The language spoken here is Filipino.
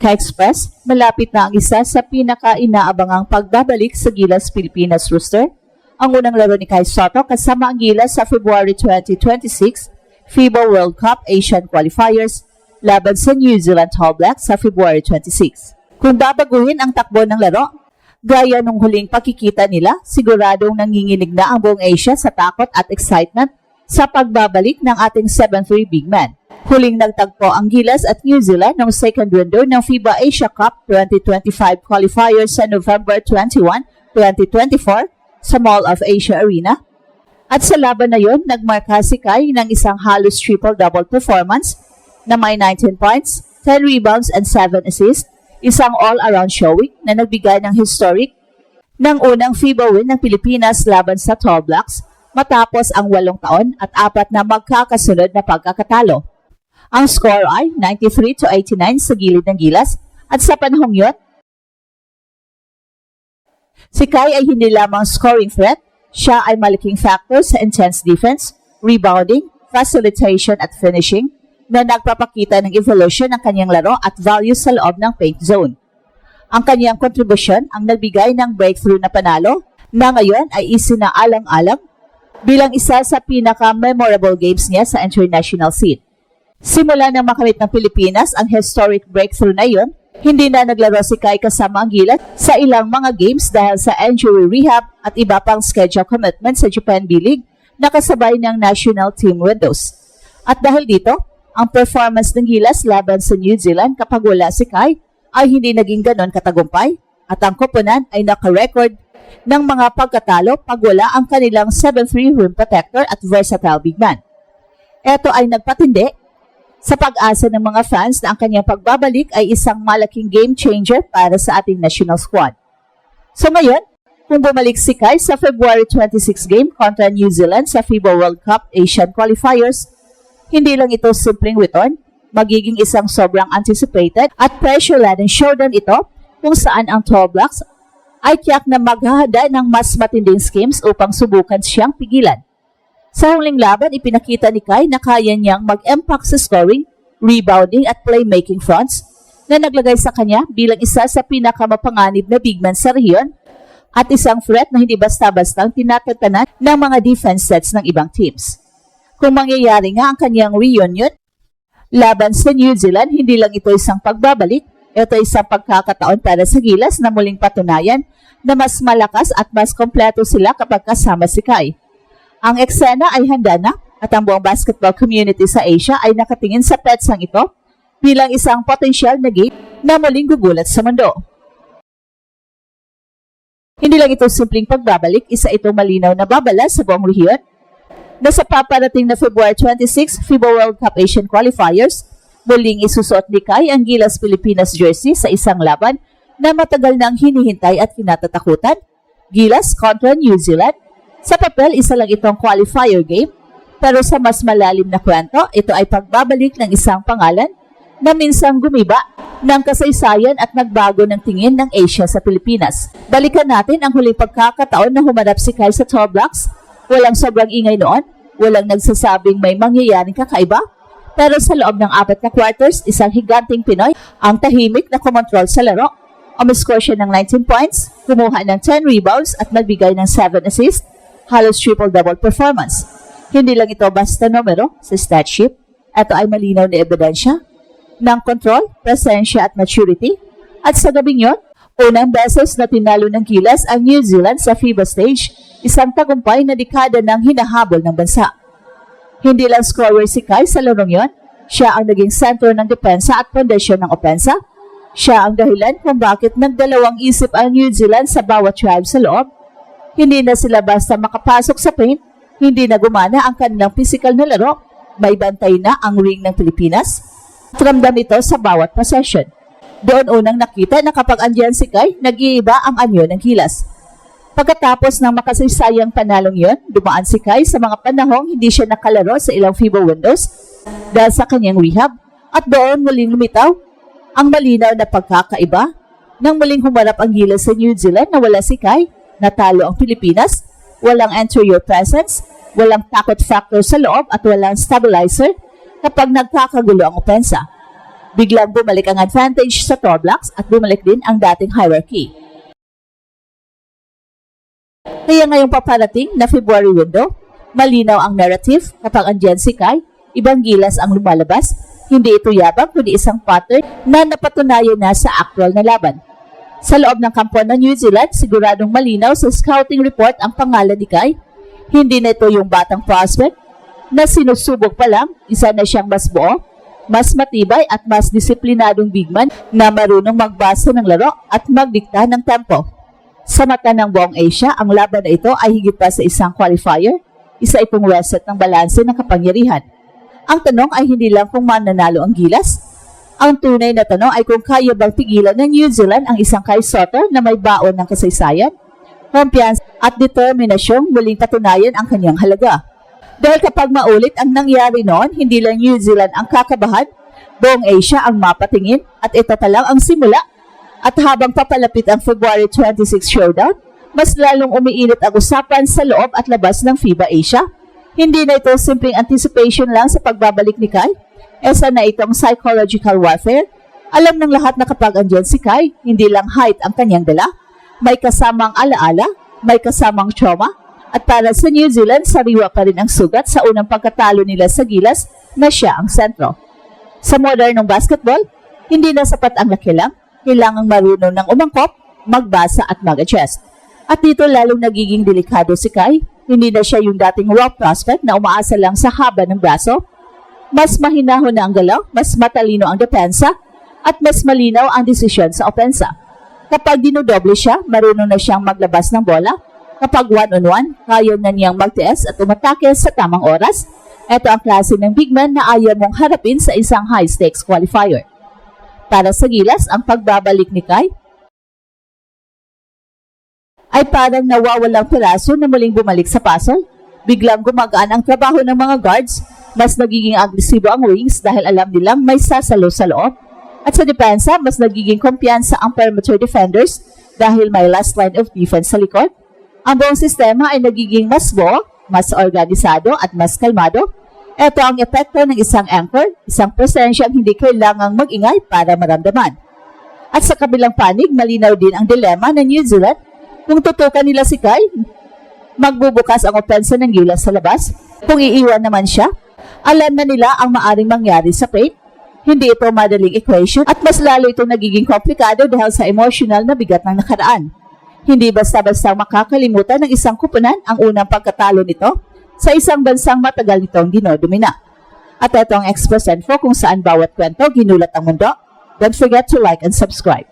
Ka-Express, malapit na ang isa sa pinaka-inaabangang pagbabalik sa Gilas Pilipinas roster. Ang unang laro ni Kai Sotto kasama ang Gilas sa February 2026 FIBA World Cup Asian Qualifiers laban sa New Zealand All Blacks sa February 26. Kung babaguhin ang takbo ng laro, gaya nung huling pakikita nila, siguradong nanginginig na ang buong Asia sa takot at excitement sa pagbabalik ng ating 7'3" big man. Huling nagtagpo ang Gilas at New Zealand noong second window ng FIBA Asia Cup 2025 qualifiers sa November 21, 2024 sa Mall of Asia Arena. At sa laban na yon, nagmarka si Kai ng isang halos triple-double performance na may 19 points, 10 rebounds and 7 assists, isang all-around showing na nagbigay ng historic ng unang FIBA win ng Pilipinas laban sa All Blacks matapos ang 8 taon at 4 na magkakasunod na pagkakatalo. Ang score ay 93-89 sa gilid ng Gilas at sa panahong yon, si Kai ay hindi lamang scoring threat, siya ay malaking factor sa intense defense, rebounding, facilitation at finishing na nagpapakita ng evolution ng kanyang laro at value sa loob ng paint zone. Ang kanyang kontribusyon ang nagbigay ng breakthrough na panalo na ngayon ay isinaalang-alang bilang isa sa pinaka-memorable games niya sa international scene. Simula nang makamit ng Pilipinas ang historic breakthrough na iyon, hindi na naglaro si Kai kasama ang Gilas sa ilang mga games dahil sa injury rehab at iba pang schedule commitment sa Japan B-League na kasabay ng national team windows. At dahil dito, ang performance ng Gilas laban sa New Zealand kapag wala si Kai ay hindi naging ganon katagumpay at ang koponan ay naka-record ng mga pagkatalo pag wala ang kanilang 7'3" rim protector at versatile big man. Ito ay nagpatindi sa pag-asa ng mga fans na ang kanyang pagbabalik ay isang malaking game changer para sa ating national squad. So ngayon, kung bumalik si Kai sa February 26 game kontra New Zealand sa FIBA World Cup Asian Qualifiers, hindi lang ito simpleng return, magiging isang sobrang anticipated at pressure-laden showdown ito kung saan ang All Blacks ay tiyak na maghahanda ng mas matinding schemes upang subukan siyang pigilan. Sa huling laban, ipinakita ni Kai na kaya niyang mag-impact sa scoring, rebounding at playmaking fronts na naglagay sa kanya bilang isa sa pinakamapanganib na big man sa rehiyon at isang threat na hindi basta-bastang tinatatanan ng mga defense sets ng ibang teams. Kung mangyayari nga ang kanyang reunion laban sa New Zealand, hindi lang ito isang pagbabalik, ito ay isang pagkakataon para sa Gilas na muling patunayan na mas malakas at mas kompleto sila kapag kasama si Kai. Ang eksena ay handa na at ang buong basketball community sa Asia ay nakatingin sa petsang ito bilang isang potensyal na game na muling gugulat sa mundo. Hindi lang ito simpleng pagbabalik, isa itong malinaw na babala sa buong rehiyon na sa paparating na February 26 FIBA World Cup Asian Qualifiers, muling isusuot ni Kai ang Gilas Pilipinas jersey sa isang laban na matagal nang hinihintay at kinatatakutan, Gilas kontra New Zealand. Sa papel, isa lang itong qualifier game, pero sa mas malalim na kwento, ito ay pagbabalik ng isang pangalan na minsang gumiba ng kasaysayan at nagbago ng tingin ng Asia sa Pilipinas. Balikan natin ang huling pagkakataon na humarap si Kai sa All Blacks. Walang sobrang ingay noon, walang nagsasabing may mangyayaring kakaiba, pero sa loob ng 4 na quarters, isang higanting Pinoy ang tahimik na kumontrol sa laro. Umiscore siya ng 19 points, kumuha ng 10 rebounds at nagbigay ng 7 assists, halos triple-double performance. Hindi lang ito basta numero sa stat sheet. Ito ay malinaw na ebidensya ng control, presensya at maturity. At sa gabing yon, unang beses na tinalo ng Gilas ang New Zealand sa FIBA stage, isang tagumpay na dekada ng hinahabol ng bansa. Hindi lang scorer si Kai sa larong yon, siya ang naging center ng depensa at pundasyon ng opensa. Siya ang dahilan kung bakit nagdalawang isip ang New Zealand sa bawat tribe sa loob. Hindi na sila basta makapasok sa paint, hindi na gumana ang kanilang physical na laro, may bantay na ang ring ng Pilipinas. Ramdam ito sa bawat possession. Doon unang nakita na kapag andyan si Kai, nag-iiba ang anyo ng Gilas. Pagkatapos ng makasaysayang panalong yon, dumaan si Kai sa mga panahong hindi siya nakalaro sa ilang FIBA windows dahil sa kanyang rehab at doon muling lumitaw ang malinaw na pagkakaiba nang muling humarap ang Gilas sa New Zealand na wala si Kai. Natalo ang Pilipinas, walang anterior presence, walang takot factor sa loob at walang stabilizer kapag nagkakagulo ang opensa. Biglang bumalik ang advantage sa Tor Blocks at bumalik din ang dating hierarchy. Kaya ngayong paparating na February window, malinaw ang narrative kapag andyan si Kai, ibang gilas ang lumalabas, hindi ito yabang kundi isang pattern na napatunayan na sa actual na laban. Sa loob ng kampo ng New Zealand, siguradong malinaw sa scouting report ang pangalan ni Kai. Hindi na ito yung batang prospect na sinusubok pa lang, isa na siyang mas buo, mas matibay at mas disiplinadong bigman na marunong magbasa ng laro at magdikta ng tempo. Sa mata ng buong Asia, ang laban na ito ay higit pa sa isang qualifier, isa itong reset ng balanse ng kapangyarihan. Ang tanong ay hindi lang kung mananalo ang gilas. Ang tunay na tanong ay kung kaya bang pigilan ng New Zealand ang isang Kai Sotto na may baon ng kasaysayan, kumpiyansa at determinasyong muling patunayan ang kanyang halaga. Dahil kapag maulit ang nangyari noon, hindi lang New Zealand ang kakabahan, buong Asia ang mapatingin at ito pa lang ang simula. At habang papalapit ang February 26 showdown, mas lalong umiinit ang usapan sa loob at labas ng FIBA Asia. Hindi na ito simpleng anticipation lang sa pagbabalik ni Kai, esa na itong psychological warfare. Alam ng lahat na kapag andyan si Kai, hindi lang height ang kanyang dala, may kasamang alaala, may kasamang trauma, at para sa New Zealand, sariwa pa rin ang sugat sa unang pagkatalo nila sa gilas na siya ang sentro. Sa modernong basketball, hindi na sapat ang laki lang, kailangang marunong ng umangkop, magbasa at mag-adjust. At dito lalong nagiging delikado si Kai, hindi na siya yung dating raw prospect na umaasa lang sa haba ng braso. Mas mahinahon na ang galaw, mas matalino ang depensa, at mas malinaw ang desisyon sa opensa. Kapag dinodoble siya, marunong na siyang maglabas ng bola. Kapag one-on-one, kaya na niyang magtiis at umatake sa tamang oras. Ito ang klase ng big man na ayaw mong harapin sa isang high-stakes qualifier. Para sa gilas, ang pagbabalik ni Kai ay parang nawawalang piraso na muling bumalik sa puzzle. Biglang gumagaan ang trabaho ng mga guards, mas nagiging agresibo ang wings dahil alam nilang may sasalo sa loob. At sa depensa, mas nagiging kumpiyansa ang perimeter defenders dahil may last line of defense sa likod. Ang buong sistema ay nagiging mas buo, mas organisado at mas kalmado. Ito ang epekto ng isang anchor, isang presensyang hindi kailangang mag-ingay para maramdaman. At sa kabilang panig, malinaw din ang dilema ng New Zealand. Kung tutukan nila si Kai, magbubukas ang opensa ng gilas sa labas. Kung iiwan naman siya, alam na nila ang maaring mangyari sa paint. Hindi ito madaling equation at mas lalo ito nagiging komplikado dahil sa emotional na bigat ng nakaraan. Hindi basta-basta makakalimutan ng isang kupunan ang unang pagkatalo nito sa isang bansang matagal nitong dinodomina. At ito ang Express Info kung saan bawat kwento ginulat ang mundo. Don't forget to like and subscribe.